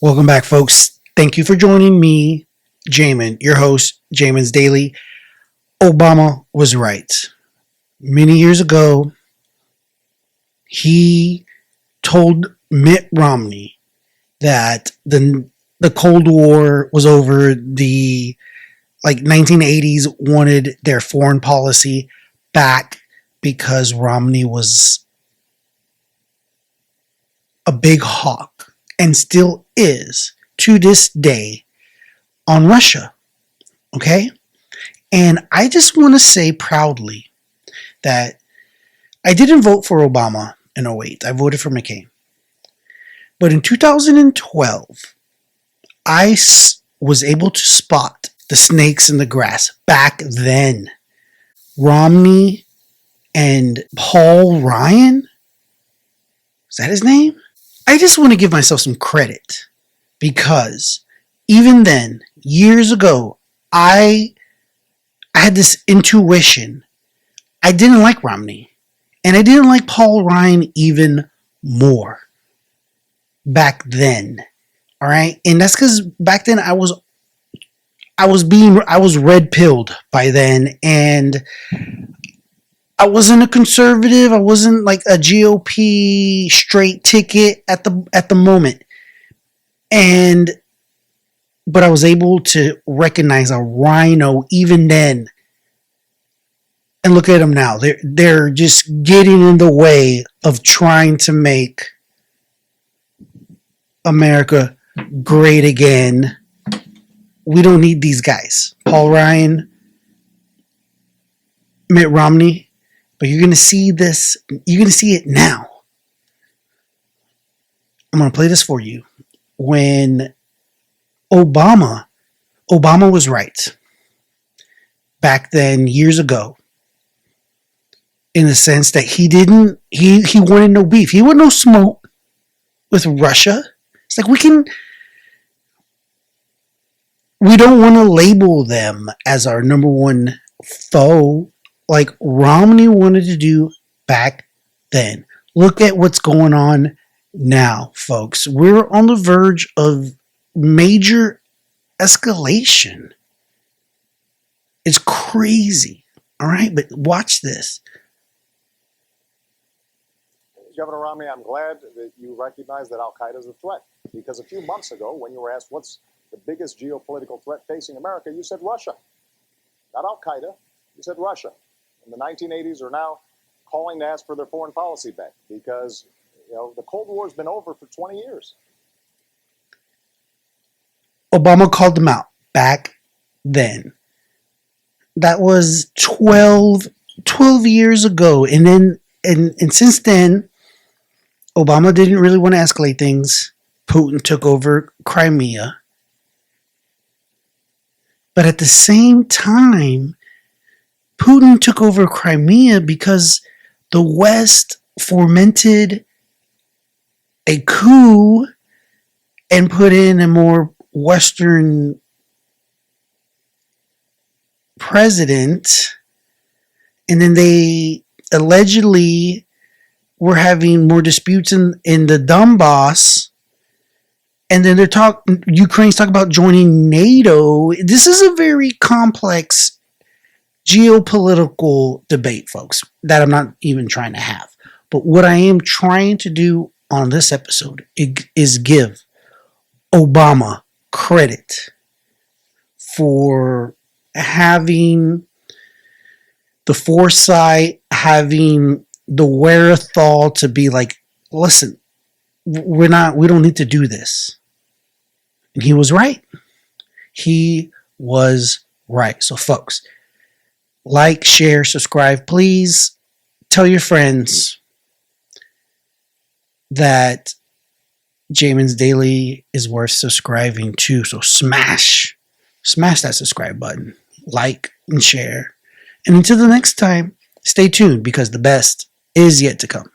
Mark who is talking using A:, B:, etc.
A: Welcome back, folks. Thank you for joining me, Jamin, your host, Jamin's Daily. Obama was right. Many years ago, he told Mitt Romney that the Cold War was over. The 1980s wanted their foreign policy back because Romney was a big hawk and still is to this day on Russia. Okay? And I just want to say proudly that I didn't vote for Obama in '08. I voted for McCain. But in 2012, I was able to spot the snakes in the grass back then. Romney and Paul Ryan? Is that his name? I just want to give myself some credit because even then, years ago, I had this intuition. I didn't like Romney, and I didn't like Paul Ryan even more back then. All right, and that's because back then I was red pilled by then, and I wasn't a conservative. I wasn't like a GOP straight ticket at the moment, but I was able to recognize a rhino even then. And look at them now. They're just getting in the way of trying to make America great again. We don't need these guys. Paul Ryan, Mitt Romney, but you're going to see this. You're going to see it now. I'm going to play this for you. When Obama was right back then, years ago, in the sense that he wanted no beef. He wanted no smoke with Russia. It's like we don't want to label them as our number one foe like Romney wanted to do back then. Look at what's going on now, folks. We're on the verge of major escalation. It's crazy. All right, but watch this.
B: Governor Romney, I'm glad that you recognize that Al-Qaeda is a threat, because a few months ago, when you were asked what's the biggest geopolitical threat facing America, you said Russia. Not Al-Qaeda, you said Russia. And the 1980s are now calling to ask for their foreign policy back because, the Cold War has been over for 20 years.
A: Obama called them out back then. That was 12 years ago. And then, and since then, Obama didn't really want to escalate things. Putin took over Crimea. But at the same time, Putin took over Crimea because the West fomented a coup and put in a more Western president. And then they allegedly were having more disputes in the Donbass. And then Ukraine's talking about joining NATO. This is a very complex geopolitical debate, folks, that I'm not even trying to have. But what I am trying to do on this episode is give Obama credit for having the foresight, having the wherewithal to be like, listen, we don't need to do this. And he was right. He was right. So folks, like, share, subscribe. Please tell your friends that Jamin's Daily is worth subscribing to. So smash that subscribe button, like and share. And until the next time, stay tuned because the best is yet to come.